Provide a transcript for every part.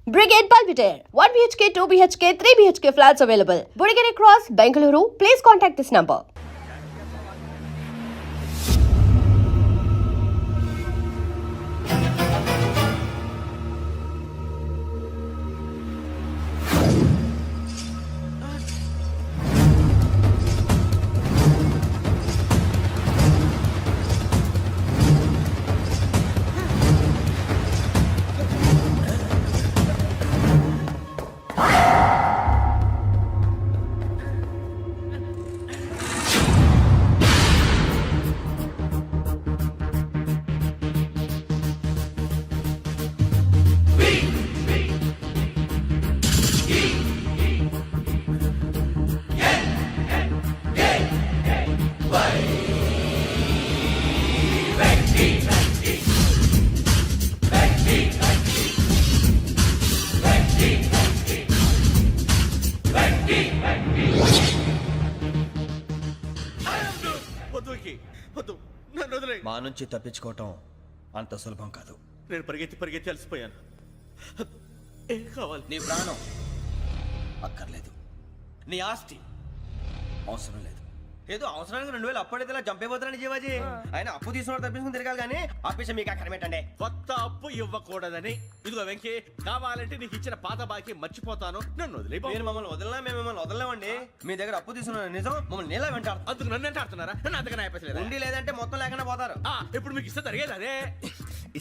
Brigade Palpitaire, 1 BHK, 2 BHK, 3 BHK flats available. Burigere Cross, Bengaluru. Please contact this number. మా నుంచి తప్పించుకోవటం అంత సులభం కాదు. నేను పరిగెత్తి అలసిపోయాను. ఏం కావాలి? నీ ప్రాణం అక్కర్లేదు, నీ ఆస్తి అవసరం లేదు. ఏదో అవసరానికి 2000 అప్పుడైతే ఇలా చంపేపోతారని జీవాజీ. ఆయన అప్పు తీసుకున్న తప్పించుకుని తిరగాలి కానీ ఆపేసి మీకు అక్కడ పెట్టండి. కొత్త అప్పు ఇవ్వకూడదని. ఇదిగో వెంకీ, కావాలంటే నీకు ఇచ్చిన పాత బాకీ మర్చిపోతాను, నన్ను వదిలే. మీరు మమ్మల్ని వదలనా? మేము మిమ్మల్ని వదలలేమండి. మీ దగ్గర అప్పు తీసుకున్న నిజం మమ్మల్ని నీలా వెంటాడు. అందుకు నన్ను ఎంత ఆడుతున్నారా? నన్ను అంతగా నాయపసలేదు. ఉండి లేదంటే మొత్తం లేకుండా పోతారు. ఇప్పుడు మీకు ఇస్తే జరిగేది అదే.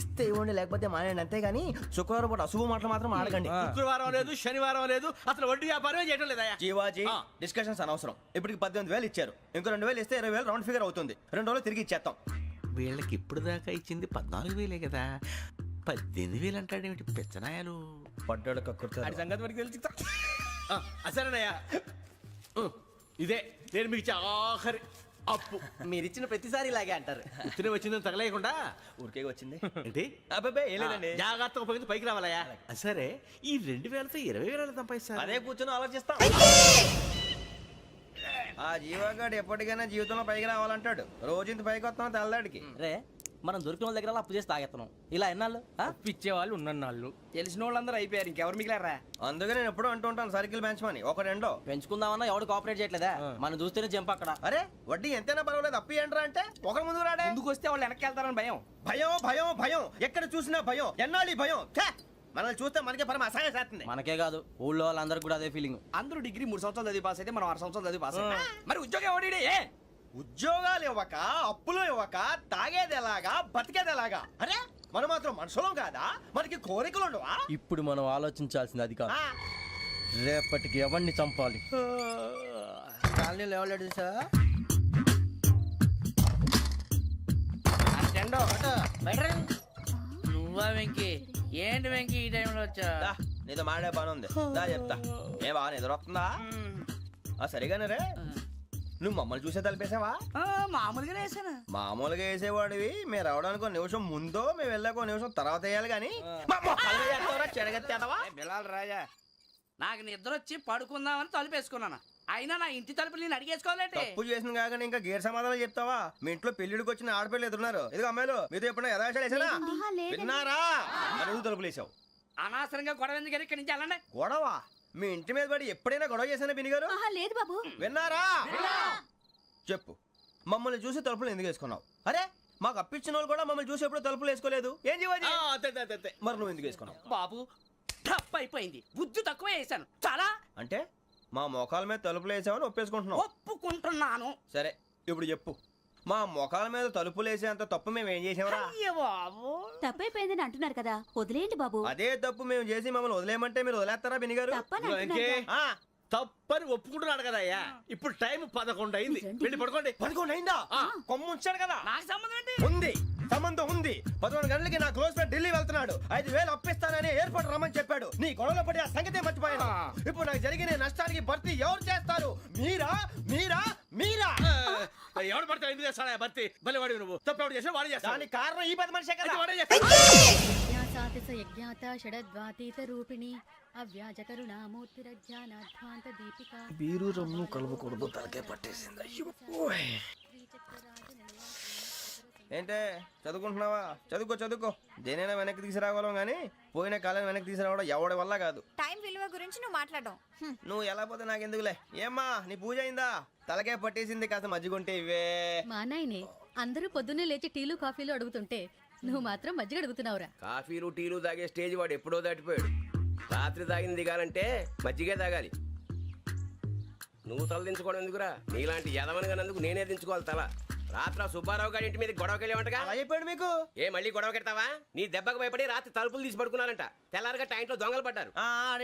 ఇస్తే ఇవ్వండి, లేకపోతే మానేయండి, అంతేగాని శుక్రవారం పూట అశుభ మాటలు మాత్రం ఆడకండి. శుక్రవారం లేదు, శనివారం లేదు, అసలు వడ్డీ వ్యాపారమే చేయడం లేదా? జీవాజీ, డిస్కషన్స్ అనవసరం. ఇప్పటికి 18,000 ఇచ్చారు, ఇంకో 2,000 ఇస్తే 20,000 రౌండ్ ఫిగర్ అవుతుంది. 2 రోజులు తిరిగి ఇచ్చేస్తాం. వీళ్ళకి ఇప్పుడు దాకా ఇచ్చింది 14,000 కదా, 18,000 అంటాడేమిటి పెచ్చనాయాలు? పడ్డాడు కక్కుర్తాడు. సంగతి వరకు తెలిసి అసలేనయ్యా, ఇదే నేను మీకు ఇచ్చే ఆఖరి అప్పు. మీరు ఇచ్చిన ప్రతిసారి ఇలాగే అంటారు. ఇతనే వచ్చిందని తగలేయకుండా ఊరికే వచ్చింది ఏంటి? అబ్బాయి ఏం లేదండి. జాగ్రత్తగా ఉపయోగించి పైకి రావాలయ్యా. సరే, ఈ 2,000తో 20,000 సంపాదిస్తారు. అదే కూర్చొని ఆలోచిస్తాం. ఆ జీవగాడు ఎప్పటికైనా జీవితంలో పైకి రావాలంటాడు. రోజు ఇంత పైకి వస్తాం తెల్లడికి. రే, మనం దొరికిన వాళ్ళ దగ్గర అప్పు చేసి తాగెత్తనం. ఇలా ఎన్నాళ్ళు పిచ్చే వాళ్ళు ఉన్నన్నాళ్ళు తెలిసిన వాళ్ళందరూ అయిపోయారు, ఇంకెవరు మిగిలారా? అందుకే నేను ఎప్పుడు అంటూ ఉంటాను సర్కిల్ బెంచ్ మని. ఒక రెండో పెంచుకుందామన్నా ఎవడు కోఆపరేట్ చేయట్లేదా? మనం చూస్తేనే జంప్ అక్కడ. అరే వడ్డీ ఎంతైనా పర్వాలేదు, అప్పు ఏంట్రా అంటే ఒక ముందు రాడే. ముందుకు వస్తే వాళ్ళు వెనక్కి వెళ్తారని భయం. భయం భయం భయం, ఎక్కడ చూసినా భయం. ఎన్నాళ్ళు భయం? మనల్ని చూస్తే మనకే పరమ అసహాయం చేస్తుంది. మనకే కాదు, ఊళ్ళో వాళ్ళందరూ కూడా అదే ఫీలింగ్. అందరూ డిగ్రీ 3 సంవత్సరాలు చదివి పాస్ అయితే మనం 6 సంవత్సరాలు చదివి పాస్. మరి ఉద్యోగం ఎవడి? ఉద్యోగాలు ఇవ్వక, అప్పులు ఇవ్వక, తాగేది ఎలాగా, బతికేది ఎలాగా? అరే మనం మాత్రం మనుషులం కాదా? మనకి కోరికలు ఉండవా? ఇప్పుడు మనం ఆలోచించాల్సింది అది కాదు, రేపటికి ఎవరిని చంపాలి. కాలనీలో ఎవరు సార్? నువ్వా వెంకీ? ఏంటి వెంకీ ఈ టైంలో వచ్చా? నీతో మాడే పని ఉంది, దా చెప్తా. ఏ బాగా నిద్రొస్తుందా? సరిగానే రే, నువ్వు మమ్మల్ని చూసే తలిపేసావా? మామూలుగానే వేసాను. మామూలుగా వేసేవాడివి. మేము రావడానికి 1 నిమిషం ముందో, మేము వెళ్ళాక 1 నిమిషం తర్వాత వేయాలి కానీ బిలాల్ రాజా, నాకు నిద్ర వచ్చి పడుకుందామని తలుపేసుకున్నాను. అయినా నా ఇంటి తలుపులు నేను అడిగేసుకోవాలంటే. తప్పు చేసిన కాక ఇంకా గేర్ సమాధానం చెప్తావా? మీ ఇంట్లో పెళ్లిడికి వచ్చిన ఆడపిల్లలు ఎదురున్నారు. ఇదిగో అమ్మాయిలు, మీతో ఎప్పుడైనా యథాశాలు వేసానా? విన్నారా? అడుగు తలుపులు వేసావు. అనవసరంగా గొడవ ఎందుకు? ఇక్కడి నుంచి వెళ్ళండి. గొడవ? మీ ఇంటి మీద పడి ఎప్పుడైనా గొడవ చేశానా బిని గారు? లేదు బాబు. విన్నారా? చెప్పు, మమ్మల్ని చూసి తలుపులు ఎందుకు వేసుకున్నావు? అరే మాకు అప్పించిన వాళ్ళు కూడా మమ్మల్ని చూసి ఎప్పుడు తలుపులు వేసుకోలేదు. ఏం జీవాజీ? మరి నువ్వు ఎందుకు వేసుకున్నావు? బాబు టప్ అయిపోయింది, బుద్ధి తక్కువ వేసాను చాలా. అంటే మా మోకాల మీద తలుపులు వేసామని ఒప్పేసుకుంటున్నావు? ఒప్పుకుంటున్నాను. సరే ఇప్పుడు చెప్పు, మా మొఖాల మీద తలుపులు వేసేంత తప్పు మేము ఏం చేసామరా? తప్పైపోయిందని అంటున్నారు కదా, వదిలేయండి బాబు. అదే తప్పు మేము చేసి మమ్మల్ని వదిలేయమంటే మీరు వదిలేస్తారా బిని గారు? తప్పని ఒప్పుకుంటున్నాడు కదా అయ్యా. ఇప్పుడు టైం 11 అయింది, వెళ్ళి పడుకోండి. 11 అయిందా? కొమ్ము ఉంచాడు కదా. నాకు సంబంధం ఏంటి? ఉంది, సంబంధం ఉంది. 11 గంటలకి నా క్లోజ్ ఫ్రెండ్ ఢిల్లీ వెళ్తున్నాడు. 5,000 అప్పిస్తానని ఎయిర్పోర్ట్ రమ్మని చెప్పాడు. నీ గొడవలో పడి ఆ సంగతే మర్చిపోయాను. ఇప్పుడు నాకు జరిగిన నష్టానికి భర్తీ ఎవరు చేస్తారు? మీరా మీరా మీరా? ఎవడు పడతావు? ఎందుకు చేస్తాడా భర్తీ? భలే వాడి నువ్వు. తప్పు ఎవడు చేసా వాడే చేస్తా. దానికి కారణం ఈ 10 మనిషే కదా. వాడే చేస్తా. బీరు రమ్ము కలవకూడదు, తలకే పట్టేసింది. ఏంటే చదువుకుంటున్నావా? చదువుకో దేనైనా వెనక్కి తీసుకురావాలం కానీ పోయిన కాలం వెనక్కి తీసుకురావడం ఎవడి వల్ల కాదు. టైం విలువ గురించి నువ్వు మాట్లాడడం నువ్వు ఎలా పోతే నాకెందుకులే. ఏమ్మా నీ పూజ అయిందా? తలకే పట్టేసింది, కాస్త మజ్జిగుంటే ఇవే. మా నాయనే అందరూ పొద్దున్నే లేచి టీలు కాఫీలు అడుగుతుంటే నువ్వు మాత్రం మజ్జిగ అడుగుతున్నావురా. కాఫీలు టీలు తాగే స్టేజ్ వాడు ఎప్పుడో దాటిపోయాడు. రాత్రి తాగింది దిగాలంటే మజ్జిగే తాగాలి. నువ్వు తల దించుకోవడం ఎందుకురా? నీలాంటి యదవనగానందుకు నేనే దించుకోవాలి తల. రాత్రి సుబ్బారావు గారి ఇంటి మీద గొడవకి వెళ్ళేవంటగా. అలా చెప్పాడు మీకు? ఏ మళ్ళీ గొడవ కెడతావా? నీ దెబ్బకు భయపడి రాత్రి తలుపులు తీసి పడుకున్నారంట. తెల్లారగా టైంట్లో దొంగలు పడ్డారు.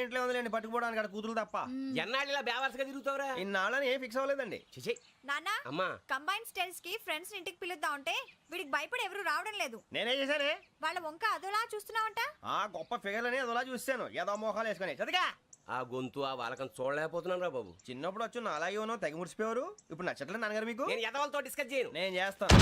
ఇంట్లో ఉందిలేండి, పట్టుకుపోవడానికి అక్కడ కూతురు తప్ప. ఎన్నాళ్ళు ఇలా బేవర్స్గా తిరుగుతావురా? ఇన్నాళ్ళని ఏం ఫిక్స్ అవ్వలేదండి. చిచి నానా అమ్మా, కంబైన్ స్టైల్స్ కి ఫ్రెండ్స్ ఇంటికి పిలుద్దాం అంటే వీడికి భయపడి ఎవరు రావడం లేదు. నేనేం చేశానే? వాళ్ళ వంక అదోలా చూస్తున్నావంట. గొప్ప ఫిగర్లని అదోలా చూస్తాను, ఏదో మోహాలు వేసుకొని. చదిగా ఆ గొంతు ఆ వాలకం చూడలేకపోతున్నాను రా బాబు. చిన్నప్పుడు వచ్చి నా అలాగే ఉన్నావు, తెగ ముడిచిపోయారు. ఇప్పుడు నచ్చట్లేదు నాన్నగారు మీకు? నేను యదవలతో డిస్కస్ చేయను. నేను చేస్తాను.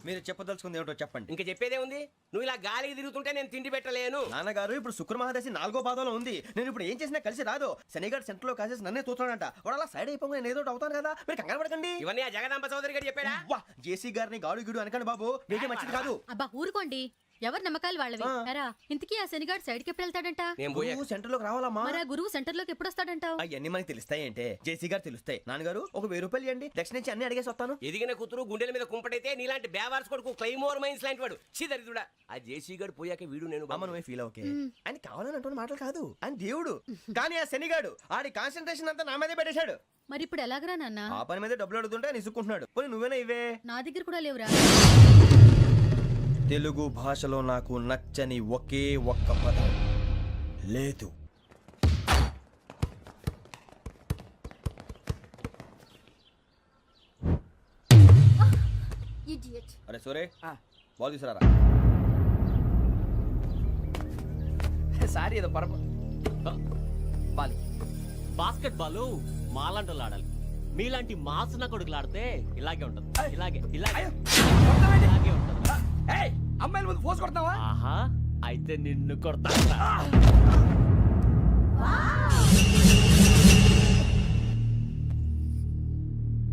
మీరు చెప్పదలుచుకుంది ఏమిటో చెప్పండి. ఇంకా చెప్పేదే ఉంది. నువ్వు ఇలా గాలికి తిరుగుతుంటే నేను తిండి పెట్టలేను. నాన్నగారు ఇప్పుడు శుక్ర మహాదశి 4వ పాదంలో ఉంది. నేను ఇప్పుడు ఏం చేసినా కలిసి రాదు. శనిగారు సెంటర్ లో కాసేసి నన్నే చూస్తాడంట. వాడు అలా సైడ్ అయిపోయి నేను ఏదో ఒకటి అవుతాను కదా, మీరు కంగారు పడకండి. ఇవన్నీ ఆ జగదాంబ చౌదరి గారు చెప్పాడా? వా జేసీ గారిని గాడు గిడు అనకండి బాబు, మీకే మంచిది కాదు. అబ్బా ఊరుకోండి, ఎవరి నమ్మకాలు వాళ్ళవి. ఎరా ఇంతకీ ఆ శనిగాడు సైడ్ కి ఎప్పుడు వెళ్తాడంట? నేను పోయా. నువ్వు సెంటర్ లోకి రావాలమ్మా. మరి ఆ గురువు సెంటర్ లోకి ఎప్పుడు వస్తాడంటావు? అవన్నీ మనకి తెలుస్తాయి అంటే జేసీ గారు తెలుస్తాయి. నాన్నగారు ఒక 1000 రూపాయలు ఇవ్వండి, దక్షిణ నుంచి అన్ని అడిగేసి వస్తాను. ఎదిగిన కూతురు గుండెల మీద కుంపటైతే నీలాంటి బేవార్స్ కొడుకు క్లైమోర్ మైన్స్ లాంటి వాడు చీదరిదుడా. ఆ జేసీ గారు పోయాక వీడు నేను అమ్మ నువ్వే ఫీల్ ఓకే. ఆయన కావాలని అంటున్న మాటలు కాదు, ఆయన దేవుడు. కానీ ఆ శనిగాడు ఆడి కాన్సన్ట్రేషన్ అంతా నా మీదే పెట్టేశాడు. మరి ఇప్పుడు ఎలాగరా నాన్న? ఆ పని మీద డబ్బులు అడుగుతుంటే నిసుక్కుంటున్నాడు. పోనీ నువ్వేనా ఇవే? నా దగ్గర కూడా లేవురా. తెలుగు భాషలో నాకు నచ్చని ఒకే ఒక్క పదం లేదు. అరే సూరే, బాల్ తీసుకురారా. సారీ ఏదో బాల్ బాస్కెట్ బాల్ మాలాంటి ఆడాలి. మీలాంటి మాసన కొడుకులు ఆడితే ఇలాగే ఉంటది. ఇలాగే ఇలాగే ఇలాగే ఉంటది. అమ్మాయిల ముందు ఫోర్స్ కొడతావా? ఆహా, అయితే నిన్ను కొడతా.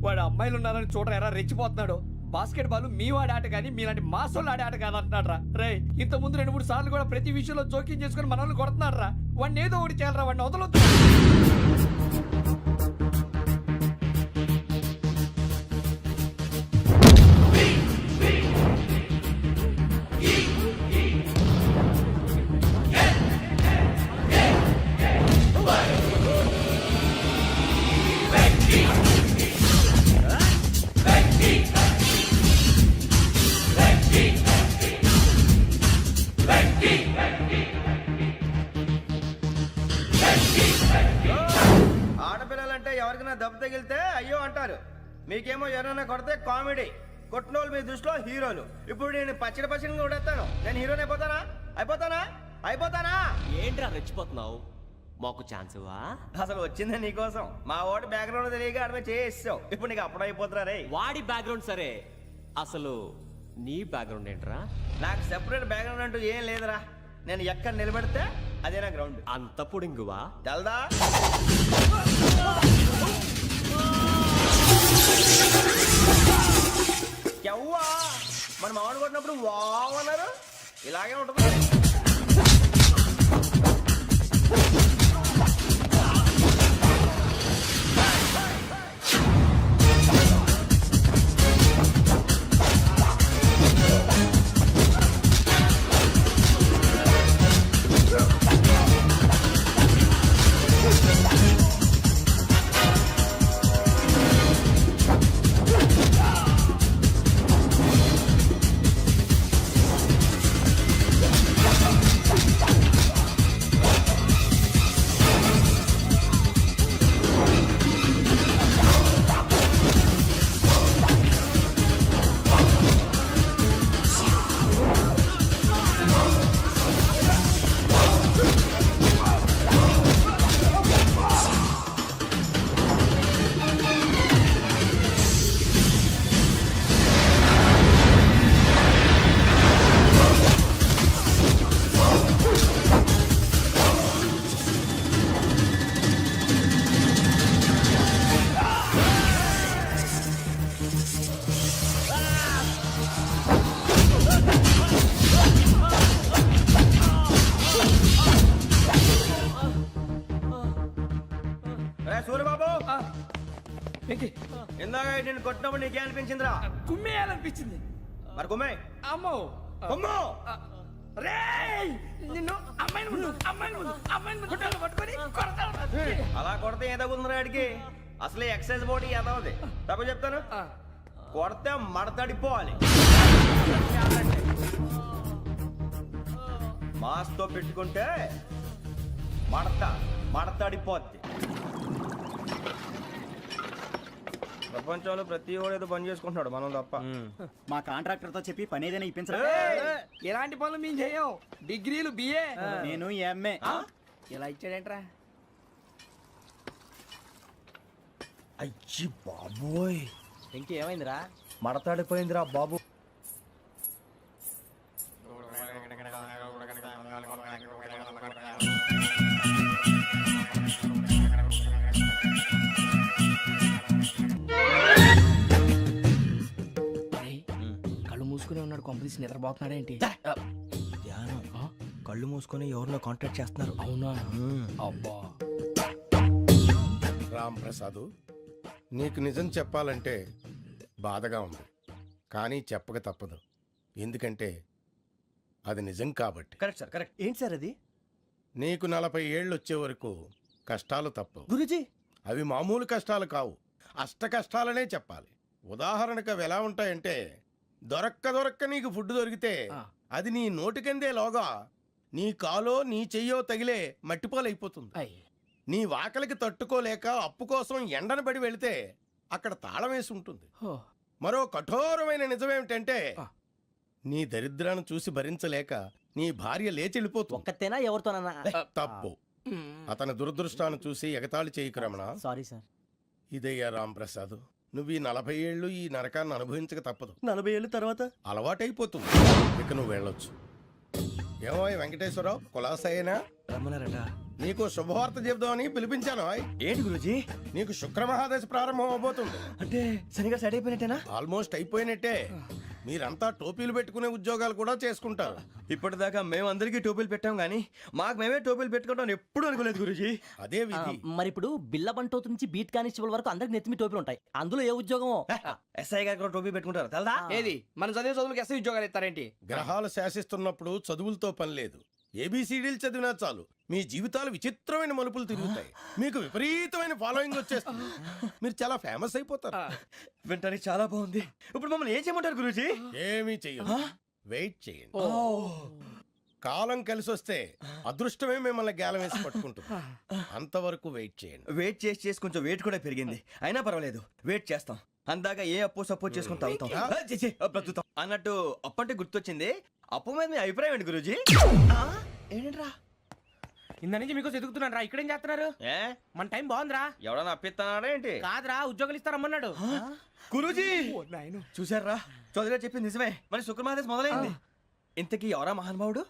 వాడు అమ్మాయిలు ఉన్నారని చూడరా ఎరా రెచ్చిపోతున్నాడు. బాస్కెట్ బాల్ మీ వాడి ఆట కానీ మీలాంటి మాసోళ్ళు ఆడే ఆట కాదు అంటున్నాడు రా. రే ఇంత ముందు 2-3 సార్లు కూడా ప్రతి విషయంలో జోక్యం చేసుకుని మన వాళ్ళు కొడుతున్నాడు రా. వాడిని ఏదో ఒకటి చేయాలరా, వాడిని వదలొద్దు. ఆడపిల్లలంటే ఎవరికైనా దెబ్బ తగిలితే అయ్యో అంటారు, మీకేమో ఎవరైనా కొడితే కామెడీ. కొట్టిన వాళ్ళు మీ దృష్టిలో హీరోలు. ఇప్పుడు నేను పచ్చడి కొడేస్తాను, నేను హీరోని అయిపోతానా? ఏంట్రా రెచ్చిపోతున్నావు? మాకు ఛాన్స్ ఇవ్వా? అసలు వచ్చిందే నీకోసం. మా ఓటు బ్యాక్గ్రౌండ్ తెలియక అడిమే చేసావు. ఇప్పుడు నీకు అప్పుడు అయిపోతున్నా రే. వాడి బ్యాక్గ్రౌండ్ సరే, అసలు నీ బ్యాక్గ్రౌండ్ ఏంట్రా? నాకు సెపరేట్ బ్యాక్గ్రౌండ్ అంటూ ఏం లేదురా. నేను ఎక్కడ నిలబెడితే అదే నా గ్రౌండ్. అంత పొడింగువా? తెల్దా? ఎవ్వా మనం ఆడు కొట్టినప్పుడు వావ్ అన్నారు, ఇలాగే ఉంటుంది. వెంకీ ఇందాక నేను కొట్టినప్పుడు నీకే అనిపించిందిరా? కుమ్మేయాలనిపించింది. మరి కొమ్మే. అమ్మో కొమ్ము. రేయ్ నిన్ను అమ్మాయిని ముందు పట్టుకొని కొడతాను. అలా కొడితే ఏ తగ్గుతుందిరా ఆడికి? అసలే ఎక్సైజ్ బాడీ ఏదవది. తప్ప చెప్తాను, కొడితే మడతడిపోవాలి. మాస్తో పెట్టుకుంటే మడతడిపోద్ది. ప్రపంచంలో ప్రతి వాడు ఏదో పని చేసుకుంటున్నాడు, మనం తప్ప. మా కాంట్రాక్టర్ తో చెప్పి పని ఏదైనా ఇప్పించరా? ఎలాంటి పనులు మేము చేయం. డిగ్రీలు బిఏ, నేను ఎంఏ. ఇలా ఇచ్చాడేంట్రా? అయ్యి బాబోయ్, ఇంకేమైందిరా? మడతాడిపోయిందిరా బాబు. కళ్ళు మూసుకుని ఉన్నాడు, కొంపదీసి నిద్రపోతున్నాడేంటి? ధ్యానం. కళ్ళు మూసుకొని ఎవరినో కాంటాక్ట్ చేస్తున్నారు. అవునా? అబ్బా. రామ్ ప్రసాద్, నీకు నిజం చెప్పాలంటే బాధగా ఉంది, కానీ చెప్పక తప్పదు. ఎందుకంటే అది నిజం కాబట్టి. Correct sir, correct. ఏంటి సార్ అది? నీకు 40 ఏళ్ళు వచ్చే వరకు కష్టాలు తప్పవు. గురుజీ, అవి మామూలు కష్టాలు కావు, అష్ట కష్టాలనే చెప్పాలి. ఉదాహరణకు అవి ఎలా ఉంటాయంటే, దొరక్క నీకు ఫుడ్ దొరికితే అది నీ నోటికందే లోగా నీ కాలో నీ చెయ్యో తగిలే మట్టిపాలైపోతుంది. నీ వాకలికి తట్టుకోలేక అప్పు కోసం ఎండను పడి వెళితే అక్కడ తాళం వేసి ఉంటుంది. మరో కఠోరమైన నిజమేమిటంటే, నీ దరిద్రాన్ని చూసి భరించలేక నీ భార్య లేచి వెళ్ళిపోతుంది. ఒక్కతేనా ఎవరితోనన్నా? తప్పు. అతని దురదృష్టాన్ని చూసి ఎగతాళి చేయకు రమణ. Sorry sir. ఇదయ్యా రాంప్రసాద్, నువ్వు ఈ 40 ఏళ్ళు ఈ నరకాన్ని అనుభవించక తప్పదు. 40 ఏళ్ళ తర్వాత అలవాటైపోతుంది. ఇక నువ్వు వెళ్ళొచ్చు. ఏమో వెంకటేశ్వరరావు, కులాసైనా రమ్మన్నారట. నీకు శుభవార్త చెబుదామని పిలిపించాను. ఏంటి గురూజీ? నీకు శుక్రమహాదశ ప్రారంభం అవబోతుంది. అంటే సరిగా సెట్ అయిపోయినట్టేనా? ఆల్మోస్ట్ అయిపోయినట్టే. మీరంతా టోపీలు పెట్టుకునే ఉద్యోగాలు కూడా చేసుకుంటారు. ఇప్పటిదాకా మేమందరికీ టోపీలు పెట్టాం గానీ మాకు మేమే టోపీలు పెట్టుకుంటాం ఎప్పుడు అనుకోలేదు గురూజీ. అదే విధి. మరి ఇప్పుడు బిల్ల బంటోతు నుంచి బీట్ కానిస్టేబుల్ వరకు అందరికి నెత్తిమి టోపీలు ఉంటాయి. అందులో ఏ ఉద్యోగం? ఎస్ఐ గారు కూడా టోపీ పెట్టుకుంటారు తెలదా? ఏది మన చదివే చదువులకు ఎస్ఐ ఉద్యోగాలు ఇస్తారేంటి? గ్రహాలు శాసిస్తున్నప్పుడు చదువులతో పని లేదు. ఏబిసిడీలు చదివినా చాలు మీ జీవితాలు విచిత్రమైన మలుపులు తిరుగుతాయి. మీకు విపరీతమైన ఫాలోయింగ్ వచ్చేస్తుంది. మీరు చాలా ఫేమస్ అయిపోతారు. వింటానికి చాలా బాగుంది. ఇప్పుడు మమ్మల్ని ఏం చేయమంటారు గురూజీ? ఏమీ చెయ్యదు, వెయిట్ చేయండి. కాలం కలిసి వస్తే అదృష్టమే మిమ్మల్ని గేలం వేసి పట్టుకుంటుంది. అంతవరకు వెయిట్ చేయండి. వెయిట్ చేసి కొంచెం వెయిట్ కూడా పెరిగింది. అయినా పర్వాలేదు, వెయిట్ చేస్తాం. అందాక ఏ అప్పు సపోర్ట్ చేసుకుని తాగుతాం, బ్రతుకుతాం అన్నట్టు. అప్పు అంటే గుర్తొచ్చింది, అప్పు మీద మీ అభిప్రాయం ఏంటి గురూజీ? ఏంటరా ఇంత నుంచి మీకు ఎదుగుతున్నాను రా. ఇక్కడేం చేస్తున్నారు? ఏ మన టైం బాగుందిరా. ఎవడన్నా అప్పిస్తున్నాడా ఏంటి? కాదురా, ఉద్యోగాలు ఇస్తారమ్మన్నాడు. గురూజీ చూసారా, చౌదరి గారు చెప్పింది నిజమే. మరి శుక్రమహాదేశ్ మొదలైంది. ఇంతకీ ఎవరా మహానుభావుడు?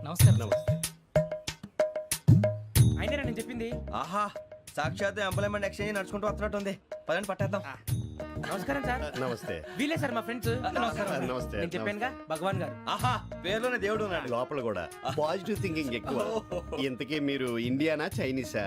నమస్కారం. అయినా నేను చెప్పింది. ఆహా, సాక్షాత్ ఎంప్లాయ్మెంట్ ఎక్స్చేంజ్ నడుచుకుంటూ వస్తున్నట్టుంది. పదండి పట్టేద్దాం. నమస్కారం సార్. నమస్తే. వీలే సార్ మా ఫ్రెండ్స్. నమస్తే. నేను చెప్పానుగా, భగవాన్ గారు. ఆహా, పేర్లోనే దేవుడు ఉన్నాడు. లోపల కూడా పాజిటివ్ థింకింగ్ ఎక్కువ. ఇంతకీ మీరు ఇండియానా చైనీసా?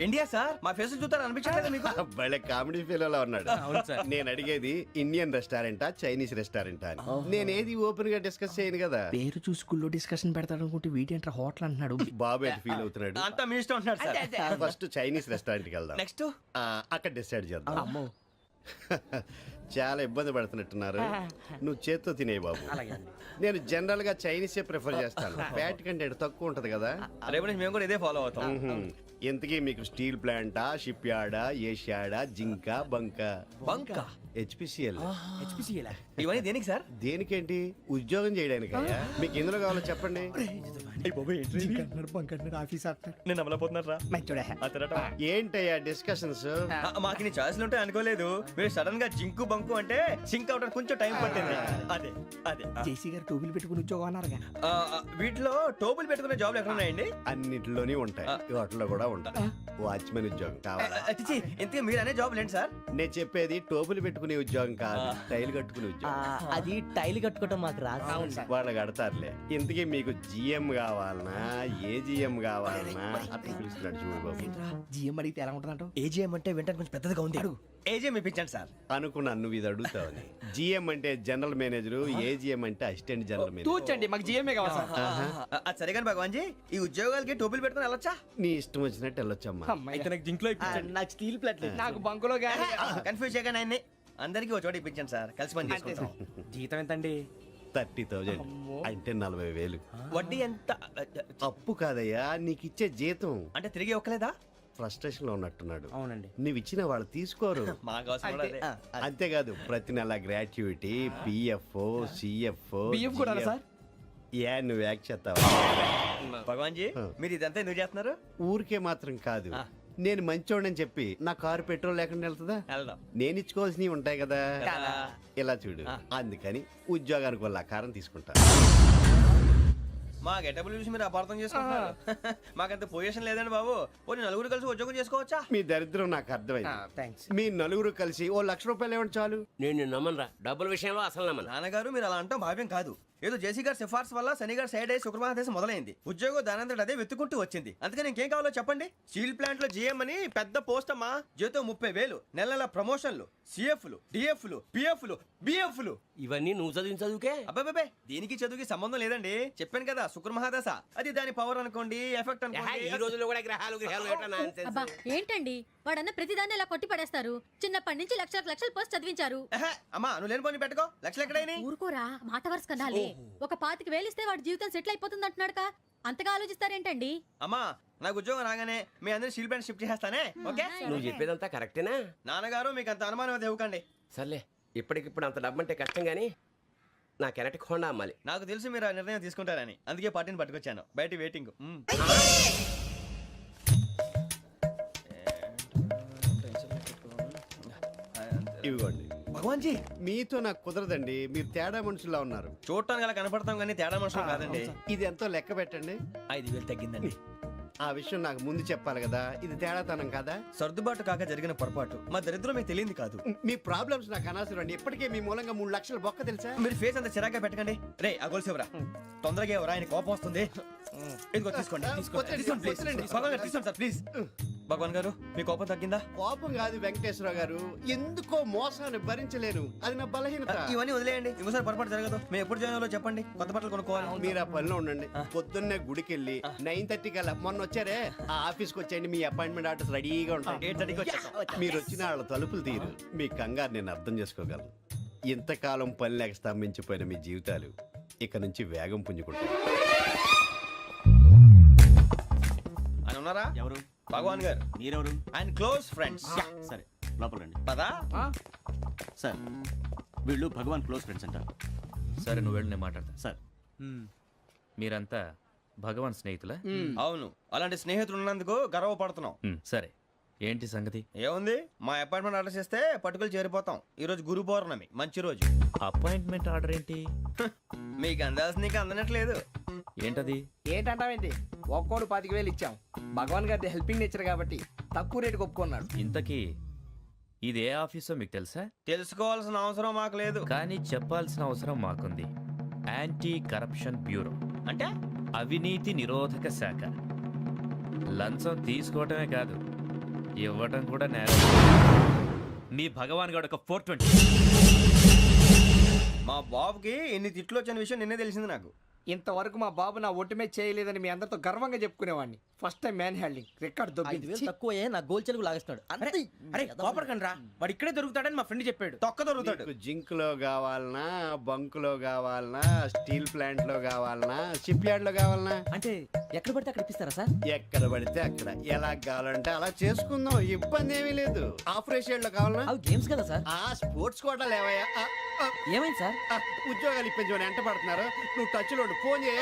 India sir. మా ఫేస్ చూస్తారు అనిపించలేదు మీకు? భలే కామెడీ ఫీల్ అలా ఉన్నాడు. అవును సార్. నేను అడిగేది ఇండియన్ రెస్టారెంటా చైనీస్ రెస్టారెంటా అని. నేనేది ఓపెన్ గా డిస్కస్ చేయను కదా. పేరు చూసి స్కూల్లో డిస్కషన్ పెడతాడు అనుకుంటే వీటేంట్రా హోటల్ అంటున్నాడు. బాబు ఎట్ ఫీల్ అవుతున్నాడు. అంతా మీ ఇష్టం ఉంటున్నాడు సార్. ఫస్ట్ చైనీస్ రెస్టారెంట్ కి వెళ్దాం. నెక్స్ట్ అక్కడ డిసైడ్ చేద్దాం. చాలా ఇబ్బంది పడుతున్నట్టున్నారు. నువ్వు చేత్తో తినే బాబు. నేను జనరల్ గా చైనీసే ప్రిఫర్ చేస్తాను. ఫ్యాట్ కంటెంట్ తక్కువ ఉంటది కదా. రేపు నుంచి మేము కూడా ఇదే ఫాలో అవుతాం. ఇంతకీ మీకు స్టీల్ ప్లాంటా, షిప్ యార్డా, ఏషియాడా, జింక, బంకా? బంకా, హెచ్పిసిఎల్. ఇవన్నీ దేనికి సార్? దేనికేంటి? ఉద్యోగం చేయడానికి. మీకు ఎందులో కావాలో చెప్పండి. నేను అమలపోతున్నారా? ఏంటయ్యా డిస్కషన్స్? మాకు నీ ఛాయిస్లు ఉంటాయి అనుకోలేదు. మీరు సడన్ గా జింకు బంకు అంటే సింక్ అవడానికి కొంచెం టైం పట్టింది. అదే అదే జేసీ గారు టోపీలు పెట్టుకుని ఉద్యోగం అన్నారుగా. వీటిలో టోపులు పెట్టుకునే జాబ్లు ఎక్కడ ఉన్నాయండి? అన్నిటిలోనే ఉంటాయి, వాటిలో కూడా ఉంటాయి. వాచ్మెన్ ఉద్యోగం కావాలా? ఇంతకీ మీరు అనే జాబ్ ఏంటి సార్? నేను చెప్పేది టోపులు పెట్టుకునే ఉద్యోగం కాదు, టైల్ కట్టుకునే ఉద్యోగం. అది టైల్ కట్టుకోవటం మాకు రాదు. వాళ్ళు కడతారులే. ఇంతకీ మీకు జిఎం కావాలనా ఏజిఎం కావాలనా అట్లా పిలుస్తున్నాడు చూడు బాబు. జిఎం అడిగితే ఎలా ఉంటుందంట? ఏజీఎం అంటే వెంటనే కొంచెం పెద్దదిగా ఉంది. ఏజీఎం ఇప్పించండి సార్. అనుకున్నాను నువ్వు ఇది అడుగుతావని. జిఎం అంటే జనరల్ మేనేజర్, ఏజిఎం అంటే అసిస్టెంట్ జనరల్ మేనేజర్. తూచండి, మాకు జిఎంఏ కావాలి సార్. అది సరే కానీ భగవాన్ జీ, ఈ ఉద్యోగాలకి టోపీలు పెట్టుకుని వెళ్ళొచ్చా? నీ ఇష్టం వచ్చినట్టు వెళ్ళొచ్చమ్మా. అమ్మాయి. నాకు స్టీల్ ప్లేట్ నాకు బంకులో గానీ కన్ఫ్యూజ్ చేయగానే ఆయన్ని అందరికీ ఒక చోట ఇప్పించండి సార్, కలిసి పని చేసుకుంటాం. జీతం ఎంతండి? 30,000 అంటే 40,000. వడ్డీ ఎంత? అప్పు కాదయ్యా, నీకు ఇచ్చే జీతం. అంటే తిరిగి ఒక్కలేదా? ఫ్రస్ట్రేషన్ లో ఉన్నట్టున్నాడు. అవునండి. నువ్వు ఇచ్చిన వాళ్ళు తీసుకోరు. మాకు అవసరం కూడా అదే. అంతేకాదు ప్రతి నెల గ్రాట్యుటీ, పిఎఫ్, సిఎఫ్. బియ్యం కూడా సార్? ఏ నువ్వు యాక్ట్ చేస్తావా? భగవాన్ జీ, మీరు ఇదంతా ఎందుకు చేస్తున్నారు? ఊరికే మాత్రం కాదు, నేను మంచోడని చెప్పి నా కారు పెట్రోల్ లేకుండా వెళ్తుందా? వెళ్దాం. నేను ఇచ్చుకోవాల్సినవి ఉంటాయి కదా. కదా. ఇలా చూడు, అందుకని ఉద్యోగానికి వాళ్ళ ఆకారం తీసుకుంటా. మా గెటబుల్ చూసి మీరు అపార్థం చేసుకుంటున్నారు. మాకంత పొజిషన్ లేదండి బాబు. పోనీ నలుగురు కలిసి ఉద్యోగం చేసుకోవచ్చా? మీ దరిద్రం నాకు అర్థమైంది. థ్యాంక్స్. మీ నలుగురు కలిసి ఓ ₹1,00,000 ఇవ్వండి చాలు. నేను నమ్మనరా, డబ్బుల విషయంలో అసలు నమ్మను. నాన్నగారు మీరు అలా అంటాం భావ్యం కాదు. ఏదో జేసీ గారి సిఫార్సు వల్ల శని గారు సైడ్ అయ్యి శుక్రవారం దేశం మొదలైంది. ఉద్యోగం దానంతటి అదే వెతుకుంటూ వచ్చింది. అందుకని ఇంకేం కావాలో చెప్పండి. స్టీల్ ప్లాంట్ లో జీఎం అని పెద్ద పోస్ట్ అమ్మా. జీతం 30,000, నెల నెల ప్రమోషన్లు, సిఎఫ్లు, డిఎఫ్లు, పిఎఫ్లు, బిఎఫ్లు. ఇవన్నీ నువ్వు చదివిన చదువుకే? అబ్బాబే, దీనికి చదువుకి సంబంధం లేదండి. చెప్పాను కదా, శుక్ర మహాదశ. అది దాని పవర్ అనుకోండి, ఎఫెక్ట్ ఈ అనుకోండి. రోజుల్లో కూడా గ్రహాలు ఏటా nonsense? అబ్బా ఏంటండి వాడన్న ప్రతిదాన్ని ఇలా కొట్టి పడేస్తారు. చిన్నప్పటి నుంచి లక్షలు పోస్ట్ చదివించారు. ఎహె, అమ్మా నువ్వు లేని పోనీ పెట్టుకో. లక్షలు ఎక్కడైనా ఊరుకోరా, మాట వరుస కనాలి. ఒక 25,000 ఇస్తే వాడి జీవితం సెటిల్ అయిపోతుంది అంటున్నాడుక. అంతగా ఆలోచిస్తారేంటండి? అమ్మా నాకు ఉద్యోగం రాగానే మీ అందరి స్టీల్ ప్లాంట్ షిఫ్ట్ చేస్తానే. ఓకే? నువ్వు చెప్పేదంతా కరెక్టేనా? నాన్నగారు మీకు అంత అనుమానం అది ఇవ్వకండి. సర్లే, ఇప్పటికిప్పుడు అంత డబ్బు అంటే కష్టం గానీ నా కెనటిక్ హోండా అమ్మాలి. నాకు తెలుసు మీరు ఆ నిర్ణయం తీసుకుంటారని, అందుకే పార్టీని పట్టుకొచ్చాను. బయట వెయిటింగ్. ఇవ్వండి. భగవాన్ జీ, మీతో నాకు కుదరదండి, మీరు తేడా మనుషుల్లా ఉన్నారు. చూడటానికి అలా కనపడతాం కానీ తేడా మనుషులు కాదండి. ఇది ఎంతో లెక్క పెట్టండి. 5,000 తగ్గిందండి. ఆ విషయం నాకు ముందు చెప్పాలి కదా, ఇది తేడాతనం కదా. సర్దుబాటు కాక జరిగిన పొరపాటు. మా దరిద్రం మీకు తెలియంది కాదు. మీ ప్రాబ్లమ్స్ నాకు అనవసరం అండి. ఇప్పటికే మీ మూలంగా 3 లక్షల బొక్క తెలుసా. మీరు ఫేస్ అంత చిరాగ్గా పెట్టకండి. రే ఆ గొలుసు ఎవరా? తొందరగా ఎవరా, ఆయన కోపం వస్తుంది. ఇదిగో తీసుకోండి. తీసుకోండి ప్లీజ్. భగవాన్ గారు తీసుకోండి సార్ ప్లీజ్. భగవాన్ గారు మీ కోపం తగ్గిందా? కోపం కాదు వెంకటేశ్వర గారు, ఎందుకో మోసాన్ని భరించలేను, అది నా బలహీనత. ఇవన్నీ వదిలేయండి, ఇంకోసారి పొరపాటు జరగదు. మేము ఎప్పుడు జాయిన్ అవ్వాలో చెప్పండి, కొత్త బట్టలు కొనుక్కోవాలి. మీరు ఆ పనిలో ఉండండి. పొద్దున్నే గుడికి వెళ్ళి 9:30 కల్లా, మొన్న వచ్చారే ఆ ఆఫీస్కి వచ్చేయండి. మీ అపాయింట్మెంట్ ఆర్డర్స్ రెడీగా ఉంటాయి. 8:30కి వచ్చేస్తాం. మీరు వచ్చిన వాళ్ళ తలుపులు తీరు. మీ కంగారు నేను అర్థం చేసుకోగలను. ఇంతకాలం పని లేక స్తంభించిపోయిన మీ జీవితాలు ఇక నుంచి వేగం పుంజుకుంటాయి. ఆయన ఉన్నారా? ఎవరు? భగవాన్ గారు. మీరెవరు? ఆయన క్లోజ్ ఫ్రెండ్స్. సరే లోపల రండి. పదా? సార్ వీళ్ళు భగవాన్ క్లోజ్ ఫ్రెండ్స్ అంటారు. సరే నువ్వు వెళ్ళి నేను మాట్లాడతా. సార్ మీరంతా భగవాన్ స్నేహితులా? అవును, అలాంటి స్నేహితులు ఉన్నందుకు గర్వపడుతున్నాం. సరే ఏంటి సంగతి? ఏముంది, మా అపాయింట్మెంట్ ఆర్డర్ చేస్తే పట్టుకులు చేరిపోతాం. ఈ రోజు గురు పౌర్ణమి, మంచి రోజు. అపాయింట్మెంట్ ఆర్డర్ ఏంటి? మీకు అందాల్సిన నీకు అందనట్లేదు. ఏంటది? ఏంటంటావేంటి? ఒక్కోడు 25,000 ఇచ్చాం. భగవాన్ గారి హెల్పింగ్ నేచర్ కాబట్టి తక్కువ రేటుకి ఒప్పుకున్నాడు. ఇంతకీ ఇది ఏ ఆఫీసో మీకు తెలుసా? తెలుసుకోవాల్సిన అవసరం మాకు లేదు. కానీ చెప్పాల్సిన అవసరం మాకుంది. యాంటీ కరప్షన్ బ్యూరో అంటే అవినీతి నిరోధక శాఖ. లంచం తీసుకోవటమే కాదు, ఇవ్వటం కూడా నేరం. మీ భగవాన్ గారు ఒక 420. మా బాబుకి ఎన్ని తిట్లు వచ్చిన విషయం నిన్నే తెలిసింది నాకు. ఇంతవరకు మా బాబు నా ఒట్టుమే చేయలేదని మీ అందరితో గర్వంగా చెప్పుకునేవాడిని. ఫస్ట్ టైం మ్యాన్ హ్యాండింగ్ రికార్డ్ దొబ్బింది. తక్కువ నా గోల్ చెలుగు లాగేస్తున్నాడు. అరే కోపడకండి రా, వాడు ఇక్కడే దొరుకుతాడని మా ఫ్రెండ్ చెప్పాడు. తొక్క దొరుకుతాడు. మీకు జింక్ లో కావాలనా, బంక్ లో కావాలనా, స్టీల్ ప్లాంట్ లో కావాలనా, షిప్ యార్డ్ లో కావాలనా? అంటే ఎక్కడ పడితే అక్కడ ఇప్పిస్తారా సార్? ఎక్కడ పడితే అక్కడ, ఎలా కావాలంటే అలా చేసుకుందాం, ఇబ్బంది ఏమీ లేదు. ఆపరేషన్ లో కావాలనా? అవి గేమ్స్ కదా సార్. ఆ స్పోర్ట్స్ కోటా లేవయ్యా. ఏమైంది సార్? ఉద్యోగాలు ఇప్పించమని ఎంట పడుతున్నారు. నువ్వు టచ్ లో ఫోన్ చేయ.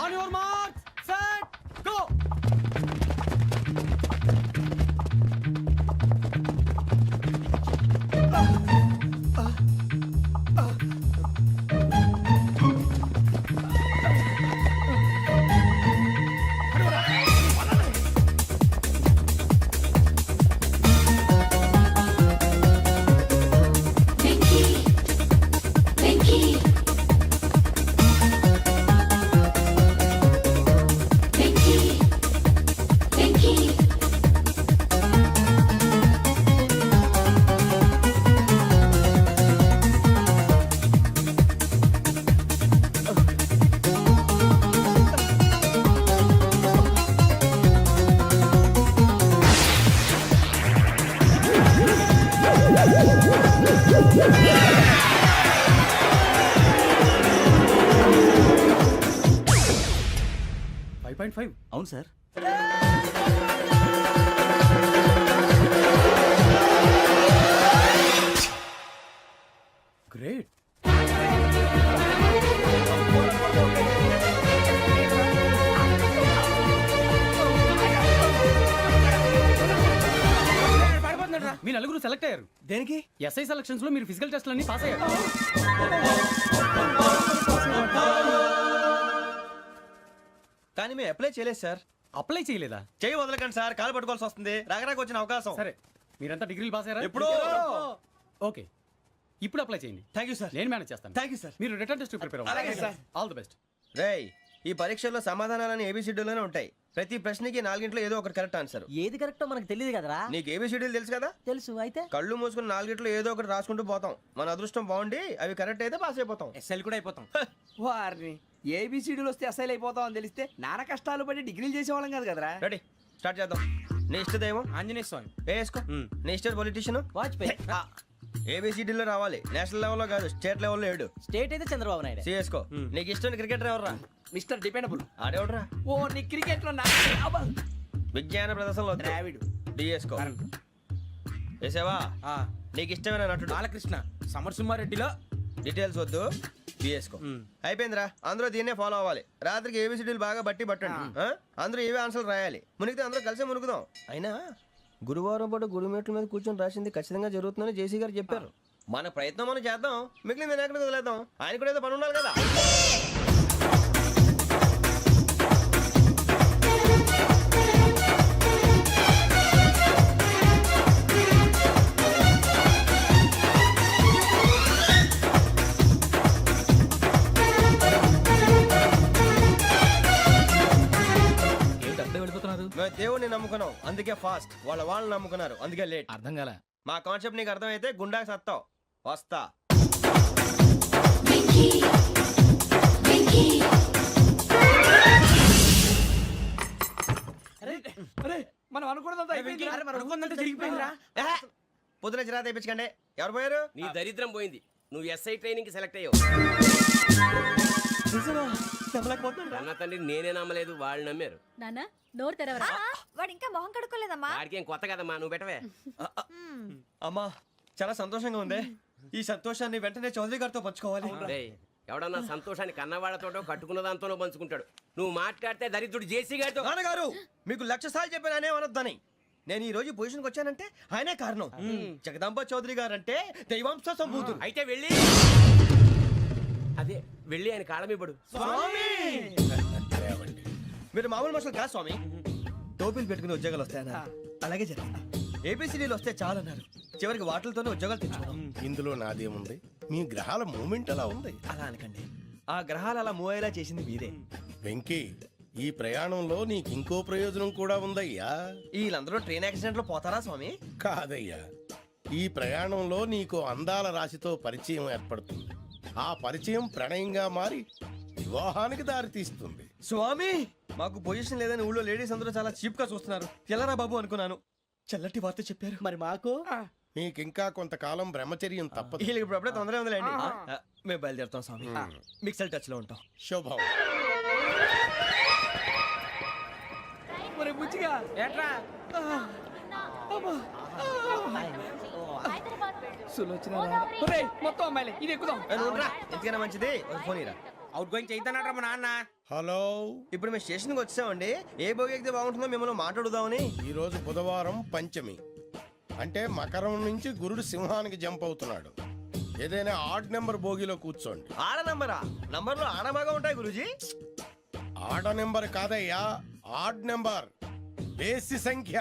On your marks set go. అవును సార్. గ్రేట్. మీ నలుగురు సెలెక్ట్ అయ్యారు. దేనికి? ఎస్ఐ సెలక్షన్స్ లో మీరు ఫిజికల్ టెస్ట్ అన్ని పాస్ అయ్యారు. కానీ మేము అప్లై చేయలేదు సార్. అప్లై చేయలేదా? చేయి వదలకండి సార్, కాలు పట్టుకోవాల్సి వస్తుంది. రాగరాకు వచ్చిన అవకాశం. సరే, మీరంతా డిగ్రీలు పాస్ అయ్యారా? ఎప్పుడో. ఓకే, ఇప్పుడు అప్లై చేయండి. Thank you sir. నేను మేనేజ్ చేస్తాను. Thank you sir. మీరు రిటర్న్ టెస్ట్ ప్రిపేర్ అలాగే అవ్వండి. సార్. All the best. రేయ్, ఈ పరీక్షల్లో సమాధానాలని ఏబిసిడ్యూల్లోనే ఉంటాయి. ప్రతి ప్రశ్నకి 4 ఏదో ఒకటి కరెక్ట్ ఆన్సర్. ఏది కరెక్టో మనకు తెలియదు కదరా. నీకు ఏబిసిడ్యూల్ తెలుసు కదా? తెలుసు. అయితే కళ్ళు మూసుకుని 4 ఏదో ఒకటి రాసుకుంటూ పోతాం. మన అదృష్టం బాగుండి అవి కరెక్ట్ అయితే పాస్ అయిపోతాం. ఎస్ఎల్ కూడా అయిపోతాం. వారిని ఏబిసిడీలు వస్తే అసైల్ అయిపోతాం అని తెలిస్తే నాన్న కష్టాలు పడి డిగ్రీలు చేసేవాళ్ళం కాదు కదరా. రెడీ, స్టార్ట్ చేద్దాం. నీ ఇష్టదేమో ఆంజనేయ స్వామి. వేసుకో. నీ ఇష్ట పొలిటీషియన్ వాజ్పేయి. ఏబిసిడీలో రావాలి. నేషనల్ లెవెల్లో కాదు, స్టేట్ లెవెల్లో 7. స్టేట్ అయితే చంద్రబాబు నాయుడు. సిఎస్కో. నీకు ఇష్టం క్రికెటర్ ఎవర్రా? Mister dependable. ఆడేవడరా? ఓ నీ క్రికెట్ లో విజ్ఞాన ప్రదర్శనలో ద్రావిడు. డిఎస్కో. వేసావా? నీకు ఇష్టమైన నటుడు? బాలకృష్ణ. సమర్ సుమారెడ్డిలో డీటెయిల్స్ వద్దు, బిఎస్కో. అయిపోయిందిరా. అందరూ దీన్నే ఫాలో అవ్వాలి. రాత్రికి ఏబిసిడీలు బాగా బట్టి పట్టండి. అందరూ ఏవే ఆన్సర్లు రాయాలి. మునిగితే అందరూ కలిసి మునుగుదాం. అయినా గురువారం పాటు గురుమేట్ల మీద కూర్చొని రాసింది ఖచ్చితంగా జరుగుతుందని జేసీ గారు చెప్పారు. మన ప్రయత్నం మనం చేద్దాం, మిగిలింది నేను ఎక్కడికి వదిలేద్దాం. ఆయన కూడా ఏదో పని ఉండాలి కదా. మేము దేవుడిని నమ్ముకున్నాం, అందుకే ఫాస్ట్. వాళ్ళు నమ్ముకున్నారు, అందుకే లేట్. అర్థం కాల. మా కాన్సెప్ట్ నీకు అర్థమైతే గుండాకి సత్తావు. వస్తా. మనం అనుకున్నదంతా అయిపోయింది. జరిగిపోయిందిరా. పొద్దున చిరా తెప్పించకండి. ఎవరు పోయారు? నీ దరిద్రం పోయింది. నువ్వు ఎస్ఐ ట్రైనింగ్ కి సెలెక్ట్ అయ్యావు. అన్న తండ్రి నేనే నమ్మలేదు, వాళ్ళు నమ్మారు. నాన్న నోరు తెరవరా. వాడు ఇంకా మొహం కడుక్కోలేదమ్మా. వాడికి ఏం కొత్త కదమ్మా, నువ్వు పెట్టవే. అమ్మా, చాలా సంతోషంగా ఉంది. ఈ సంతోషాన్ని వెంటనే చౌదరి గారితో పంచుకోవాలి. డేయ్, ఎవడన్నా సంతోషాన్ని కన్నవాళ్లతోటో కట్టుకున్న దాంతోనో పంచుకుంటాడు. నువ్వు మాట్లాడితే దరిద్రుడు జేసీ గారితో. నాన్నగారు, మీకు 1,00,000 సార్లు చెప్పాను అనొద్దని. నేను ఈ రోజు పొజిషన్కి వచ్చానంటే ఆయనే కారణం. జగదాంబ చౌదరి గారు అంటే దైవాంశ సంభూతుడు. అయితే వెళ్ళి అదే వెళ్ళి ఆయన కాళ్ళమివ్వడు. మీరు మామూలు మనుషులు కాదు స్వామి. టోపీలు పెట్టుకుని ఉద్యోగాలు వస్తాయన్నా, అలాగే జరిగింది. ఏపీసీడీలు వస్తే చాలన్నారు. చివరికి వాటిలతోనే ఉద్యోగాలు తెచ్చుకున్నాం. ఇందులో నాదేముంది? మీ గ్రహాల మూమెంట్ అలా ఉంది. అలా అనకండి, ఆ గ్రహాలు అలా మూవ్ అయ్యేలా చేసింది మీరే. వెంకీ, ఈ ప్రయాణంలో నీకు ఇంకో ప్రయోజనం కూడా ఉందయ్యా. వీళ్ళందరూ ట్రైన్ యాక్సిడెంట్ లో పోతారా స్వామి? కాదయ్యా, ఈ ప్రయాణంలో నీకు అందాల రాశితో పరిచయం ఏర్పడుతుంది. ఆ పరిచయం ప్రణయంగా మారి వివాహానికి దారితీస్తుంది. స్వామి, మాకు పొజిషన్ లేదని ఊళ్ళో లేడీస్ అందరూ చాలా చీప్ గా చూస్తున్నారు. ఎలారా బాబు అనుకున్నాను. చల్లటి వార్త చెప్పారు. మరి మాకు నీకింకా కొంతకాలం బ్రహ్మచర్యం తప్పదు. వీళ్ళకి ఇప్పుడు అప్పుడే తొందరగా ఉందిలేండి. మేము బయలుదేరుతాం స్వామి. మిక్సెల్ టచ్ లో ఉంటాం. శుభం. బుచ్చిగా ఏట్రా మొత్తం అమ్మాయిలే, ఇది ఎక్కుదాం. ఎందుకైనా మంచిది ఒక ఫోన్ ఇరా. అవుట్ గోయింగ్ చేద్దానట్రా మా నాన్న. హలో, ఇప్పుడు మేము స్టేషన్కి వచ్చామండి. ఏ బోగి ఎక్కితే బాగుంటుందో మిమ్మల్ని మాట్లాడుదామని. ఈరోజు బుధవారం పంచమి, అంటే మకరం నుంచి గురుడు సింహానికి జంప్ అవుతున్నాడు. ఏదైనా ఆడ్ నెంబర్ బోగిలో కూర్చోండి. ఆడ నంబరా? నంబర్లో ఆడమాగా ఉంటాయి గురూజీ. ఆడ నెంబర్ కాదయ్యా, ఆడ్ నెంబర్, బేసి సంఖ్య.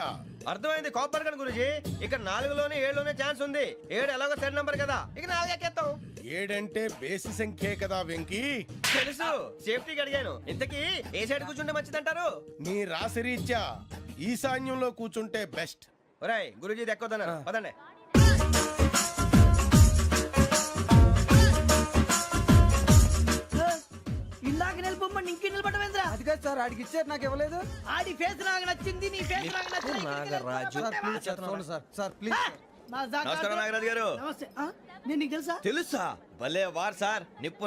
అర్థమైంది. కాపర్ కానీ గురూజీ, ఇక్కడ 4లోనే 7లోనే ఛాన్స్ ఉంది. 7 ఎలాగో సెడ్ నంబర్ కదా, ఇక 4 ఎక్కేస్తాం. 7 అంటే బేసి సంఖ్యే కదా వెంకీ. తెలుసు, సేఫ్టీకి అడిగాను. ఇంతకీ ఏ సైడ్ కూర్చుంటే మంచిదంటారు? నీ రాశి రీత్యా ఈశాన్యంలో కూర్చుంటే బెస్ట్. ఒరాయ్, గురూజీ దెక్కొద్దన్నారు, పదండి. ఇందాక నిలబొమ్మని ఇంకే నిలబడమేంద్రా? అది కాదు సార్, ఆడికి ఇచ్చారు, నాకు ఇవ్వలేదు. ఆడి ఫేస్ నాకు నచ్చింది, నీ ఫేస్ నాకు నచ్చింది. సార్ ప్లీజ్ నమస్కారం నాగరాజు గారు. నమస్తే నేను నీకు తెలుసా తెలుసా? భలే వార్ సార్. నిప్పు